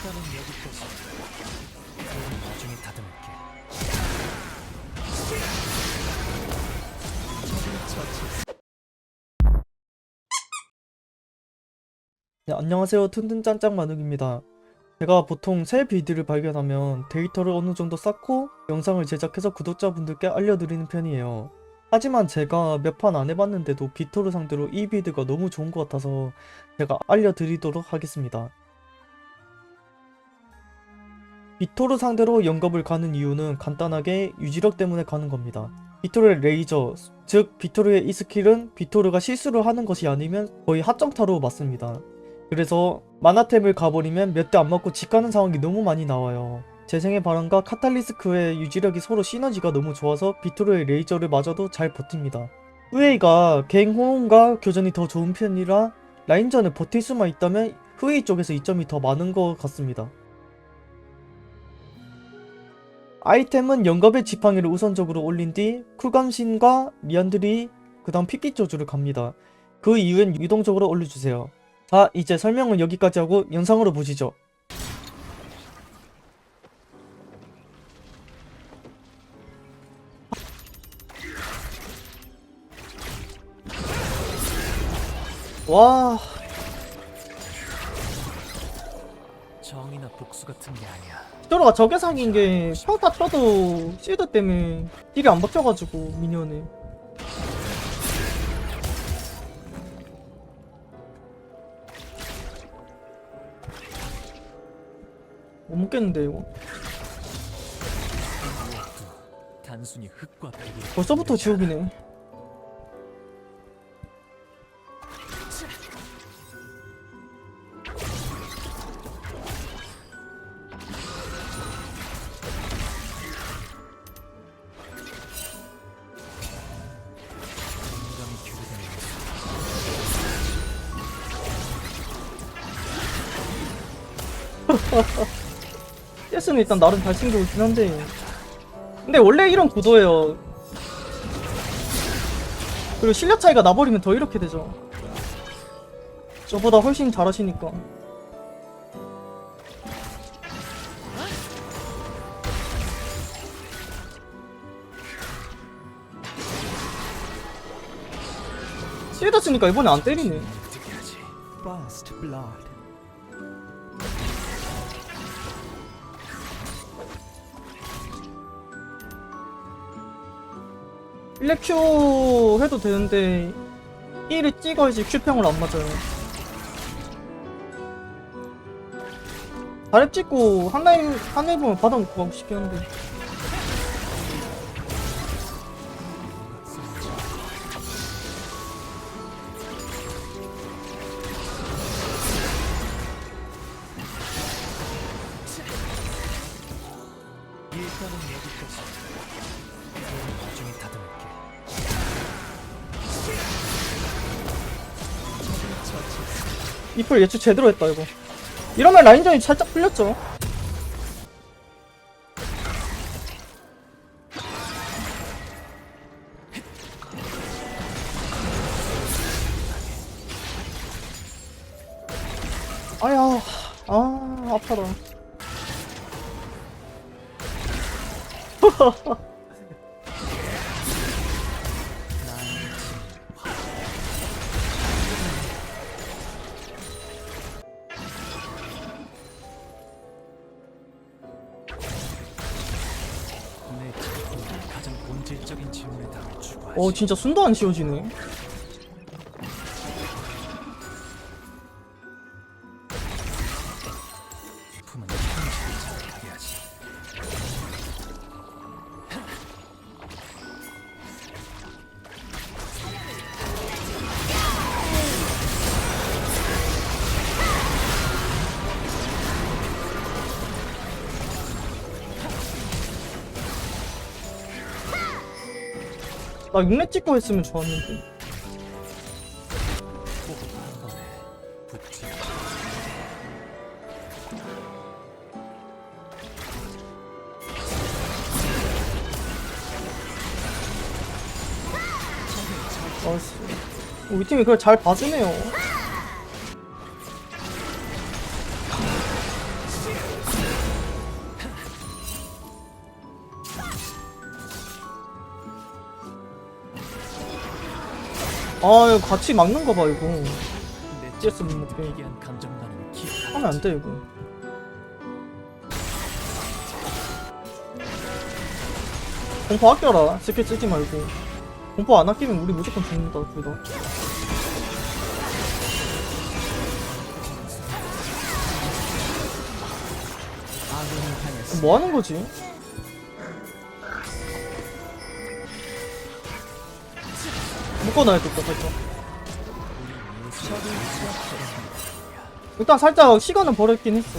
일단은 여기까지. 그럼 나중에 다듬을게. 네, 안녕하세요. 튼튼짱짱만욱입니다. 제가 보통 새 빌드를 발견하면 데이터를 어느 정도 쌓고 영상을 제작해서 구독자분들께 알려드리는 편이에요. 하지만 제가 몇 판 안 해봤는데도 비토를 상대로 이 빌드가 너무 좋은 것 같아서 제가 알려드리도록 하겠습니다. 비토를 상대로 영겁을 가는 이유는 간단하게 유지력 때문에 가는 겁니다. 비토르의 레이저, 즉 비토르의 이 스킬은 비토르가 실수를 하는 것이 아니면 거의 하정타로 맞습니다. 그래서 만화템을 가버리면 몇 대 안 맞고 집 가는 상황이 너무 많이 나와요. 재생의 바람과 카탈리스크의 유지력이 서로 시너지가 너무 좋아서 비토르의 레이저를 맞아도 잘 버팁니다. 후웨이가 개인 호응과 교전이 더 좋은 편이라 라인전을 버틸 수만 있다면 후웨이 쪽에서 이점이 더 많은 것 같습니다. 아이템은 영겁의 지팡이를 우선적으로 올린 뒤 쿨감신과 니달리 그 다음 픽기 저주를 갑니다. 그 이후엔 유동적으로 올려주세요. 자, 이제 설명은 여기까지 하고 영상으로 보시죠. 와, 정의나 복수 같은 게 아니야. 히토로가 저게 사기인 게 평타 쳐도 실드 때문에 딜이 안 박혀가지고 미니언에 못 먹겠는데 이거. 단순히 흙과 백이 벌써부터 지옥이네. CS 는 일단 나름 잘 챙기고 있긴 한데 근데 원래 이런 구도예요. 그리고 실력 차이가 나버리면 더 이렇게 되죠. 저보다 훨씬 잘하시니까. 실드 쓰니까 이번에 안 때리네. 일렉 큐 해도 되는데 E를 찍어야지 큐평을 안 맞아요. 다랩 찍고 한라인 보면 받아먹고 가고 싶긴 한데 일단은 여기까지. 그럼 나중에 다듬을게. 이플 예측 제대로 했다 이거. 이러면 라인전이 살짝 풀렸죠. 아야, 아파라. 가장 본질적인 질문에 답을 주고 하지. 진짜 숨도 안 쉬어지네. 품은 현실을 자각하게 하지. 나 6렙 찍고 했으면 좋았는데. 한 번에 붙지. 우리 팀이 그걸 잘 봐주네요. 아 이거 같이 막는 거 봐 이거. 내 CS 못 먹게. 희귀한 감정만은 기억. 하면 안 돼 이거. 공포 아껴라. 스킬 쓰지 말고. 공포 안 아끼면 우리 무조건 죽는다 둘 다. 아군이 당했어. 뭐 하는 거지? 묶어놔야겠다 살짝. 일단 살짝 시간은 버렸긴 했어.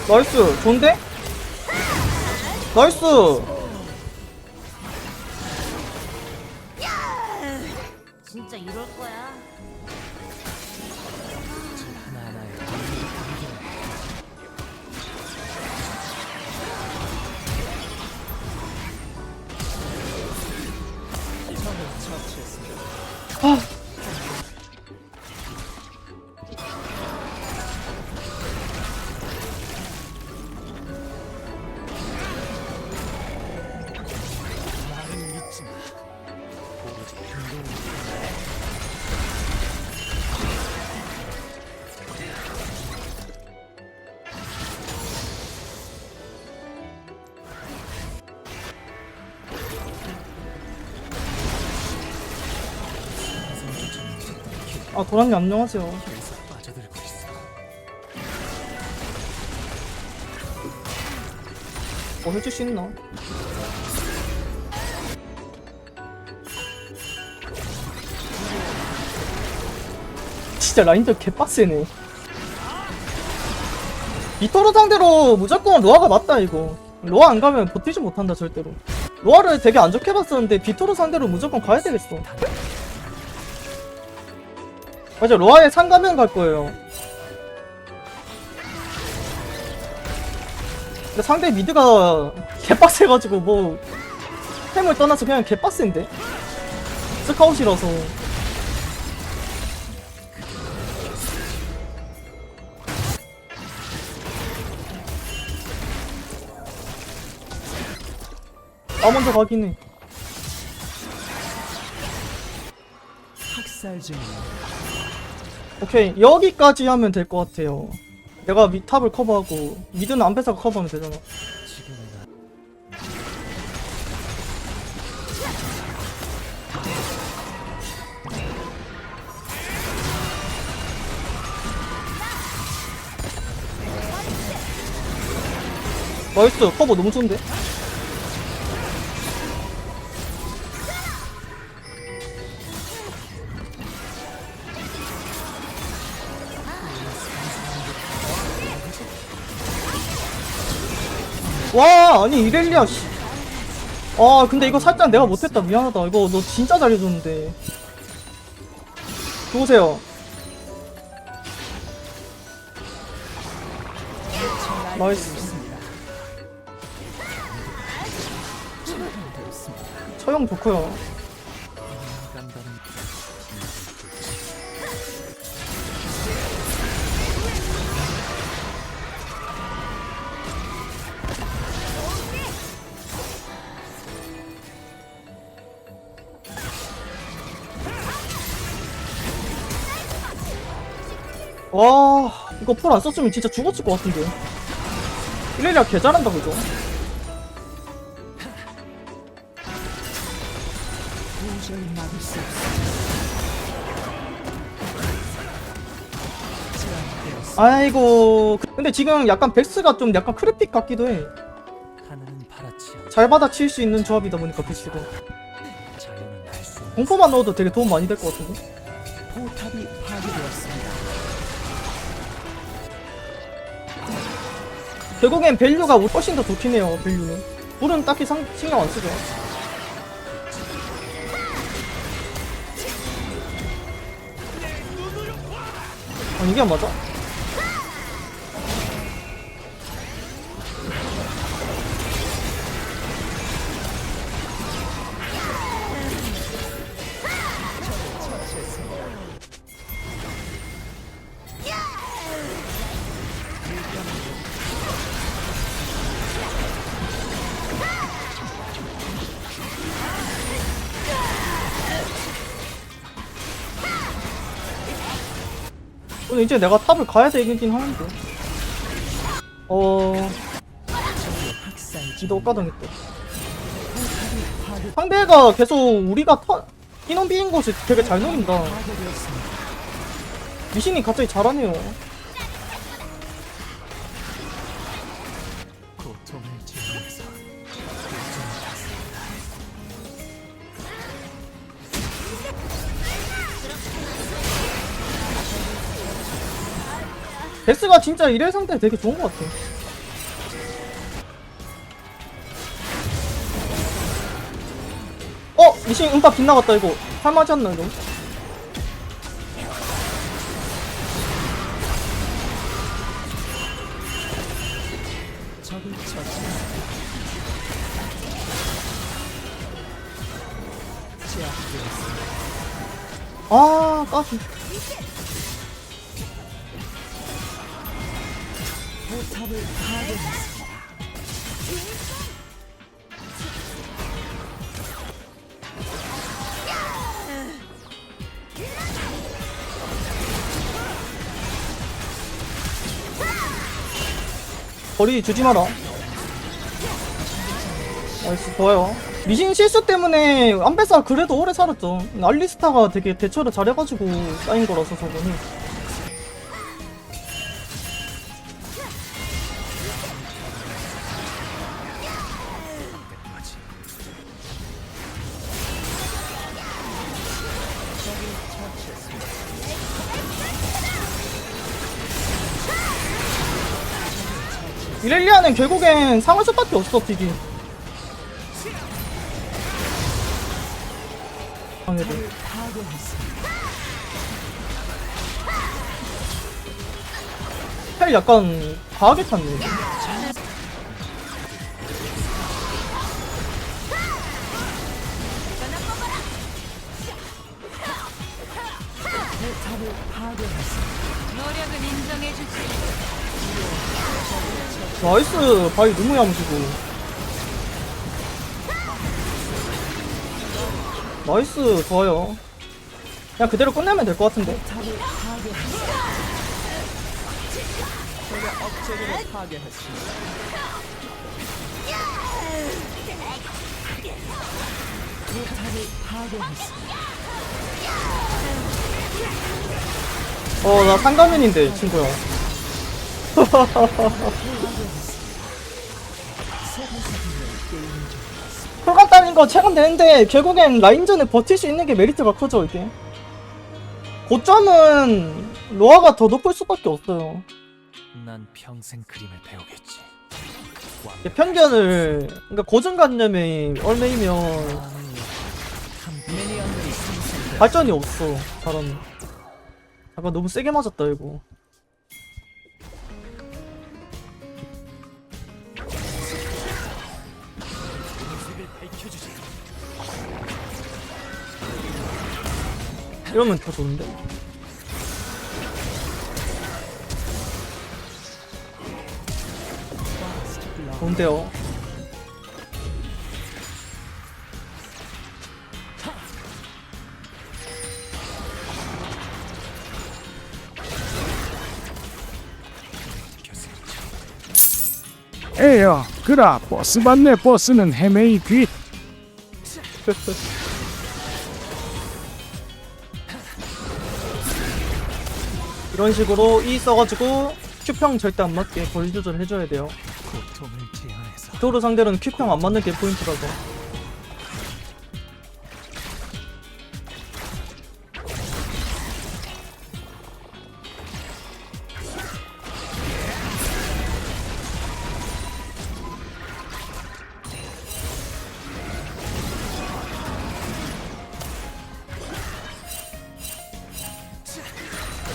나이스 좋은데? 나이스. 진짜 이럴 거야? 하나하나의 적을 처치했습니다. 아. 나를 믿지 마. 오로지 행동을 아 도란님 안녕하세요. 계속 빠져들고 있어. 뭐 해줄 수 있나? 진짜 라인들 개빡세네. 비토르 상대로 무조건 로아가 맞다 이거. 로아 안 가면 버티지 못한다 절대로. 로아를 되게 안 좋게 봤었는데 비토르 상대로 무조건 가야 되겠어. 맞아 로아에 상가면 갈 거예요. 근데 상대 미드가 개빡세가지고 뭐 템을 떠나서 그냥 개빡센데? 스카웃이라서. 아 먼저 가긴 해. 학살 중이야. 오케이 여기까지 하면 될 것 같아요. 내가 탑을 커버하고 미드는 안배사가 커버하면 되잖아. 지금은 나이스 커버 너무 좋은데? 와 아니 이렐리아 씨. 아 근데 이거 살짝 내가 못했다 미안하다. 이거 너 진짜 잘해줬는데. 누구세요? 나이스. 처형 좋고요. 감당은 와 이거 풀 안 썼으면 진짜 죽었을 것 같은데. 이렐리아 개 잘한다 그죠? 도저히 막을 수 없어. 제압되었어. 아이고 근데 지금 약간 백스가 좀 약간 크래픽 같기도 해. 하늘은 파랗지요. 잘 받아칠 수 있는 조합이다 보니까 백스가 자연은 알수 없는 공포만 넣어도 되게 도움 많이 될 것 같은데. 포탑이 파괴되었습니다. 결국엔 밸류가 훨씬 더 좋긴 해요. 밸류는 불은 딱히 신경 안 쓰죠. 아니 이게 안 맞아? 근데 이제 내가 탑을 가야 되긴 하는데. 지도 가당했다. 상대가 계속 우리가 인원 비인 것이 되게 잘 노린다. 미신이 갑자기 잘하네요. 고통을 지면서 베스가 진짜 이래 상태 되게 좋은 것 같아. 미신 음파 빗나갔다. 이거 할만하지 않나 이거? 적을 처치. 제압되었습니다. 아, 까비. 포탑을 파괴했습니다. 거리 주지 마라. 나이스, 좋아요. 미신 실수 때문에 안배사 그래도 오래 살았죠. 알리스타가 되게 대처를 잘해가지고 쌓인 거라서 저거는. 이렐리아는 결국엔 상을 수밖에 없어. 픽이 헬 약간 과하게 탔네. 노력을 인정해주지. 나이스. 바위 너무 야무지고. 나이스. 좋아요. 그냥 그대로 끝내면 될 것 같은데. 적의 억제기를 파괴했습니다. 포탑을 파괴했습니다. 나 상가면인데 친구야. 콜감 따는 거 체감되는데 결국엔 라인전에 버틸 수 있는 게 메리트가 크죠. 이게 고점은 로아가 더 높을 수밖에 없어요. 난 평생 그림을 배우겠지. 편견을, 그러니까 고정관념이 얼매이면 미니언들이 생성돼. 발전이 없어. 사람은 약간 너무 세게 맞았다 이거. 모습을 밝혀주지. 이러면 더 좋은데. 좋은데요. 에요, 그라 버스 받네. 버스는 헤메이 귀. 이런 식으로 E 써가지고 Q평 절대 안 맞게 거리 조절 해줘야 돼요. 고통을 제한해서 도로 상대로는 Q평 안 맞는 게 포인트라서.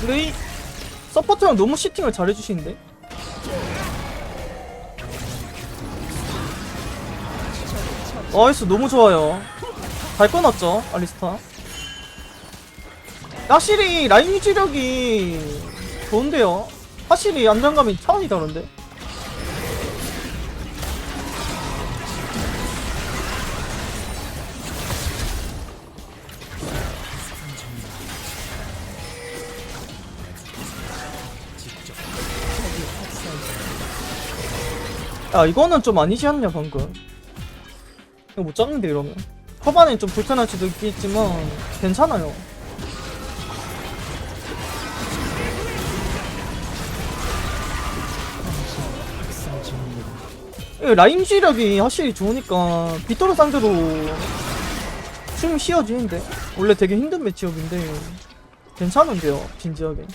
근데 이 서포터랑 너무 시팅을 잘해주시는데? 나이스. 너무 좋아요. 잘 끊었죠 알리스타. 확실히 라인 유지력이 좋은데요. 확실히 안정감이 차원이 다른데. 야 이거는 좀 아니지 않냐 방금. 이거 못 잡는데 이러면. 초반엔 좀 불편할 수도 있겠지만 괜찮아요. 라인 지력이 확실히 좋으니까 비토르 상대로 숨 쉬어지는데 원래 되게 힘든 매치업인데 괜찮은데요 진지하게.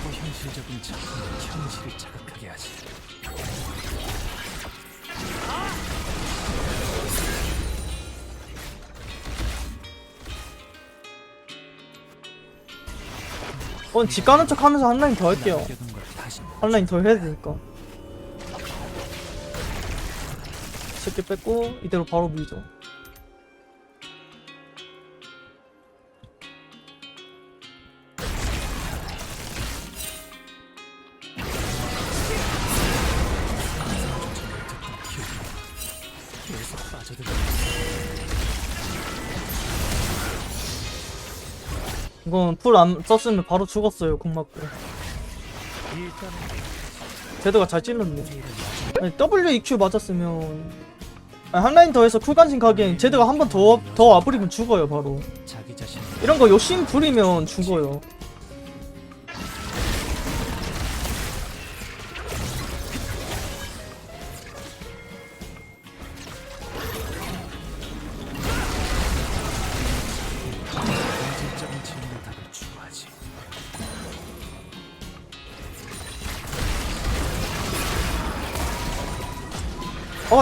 초현실적인 작품이 현실을 자극하게 하지. 집 가는 척 하면서 한 라인 더 할게요. 남겨둔 걸 다시 한 라인 더 해야 되니까. 쉽게 뺐고 이대로 바로 밀죠. 계속 빠져들어. 이건 풀 안 썼으면 바로 죽었어요. 공 맞고. 일단은 제드가 잘 찔렀네. 아니, WEQ 맞았으면 아니, 한 라인 더 해서 쿨간신 가기엔 제드가 한 번 더 와버리면 죽어요 바로. 자기 자신 이런 거 욕심 부리면 죽어요. 본질적인 질문의 답을 추구하지.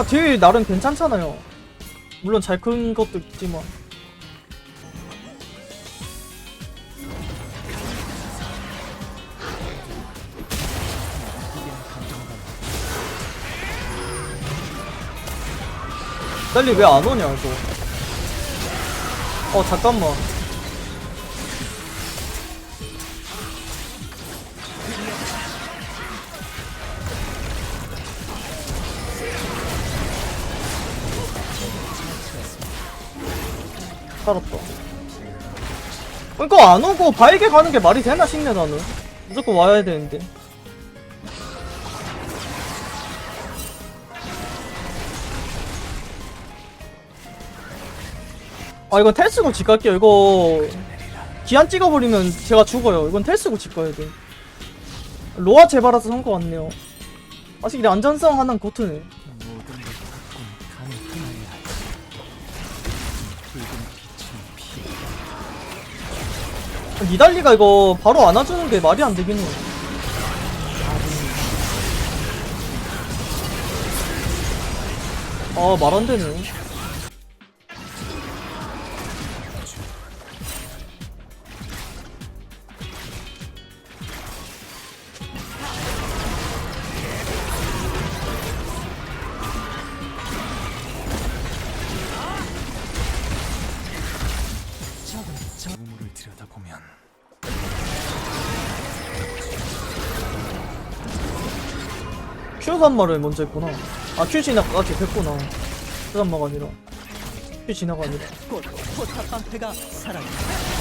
딜 나름 괜찮잖아요. 물론 잘 큰 것도 있지만. 니달리 왜 안 오냐 이거. 잠깐만. 살았다. 이거 안 오고 바이게 가는 게 말이 되나 싶네 나는. 무조건 와야 되는데. 이건 텔 쓰고 집 갈게요. 이거 기한 찍어버리면 제가 죽어요. 이건 텔 쓰고 집 가야 돼. 로아 제발아서 산 거 같네요. 확실히 안전성 하나는 고트네. 모든 걸 바꾼 가능해야 하지. 붉은 빛은 피. 니달리가 이거 바로 안아주는 게 말이 안 되긴 해. 말 안 되네. 우물을 들여다보면 Q 산마를 먼저 했구나. Q 지나까지 했구나. Q 산마가 아니라 Q 지나가 아니라. 곧 포탑 방패가 사라진다.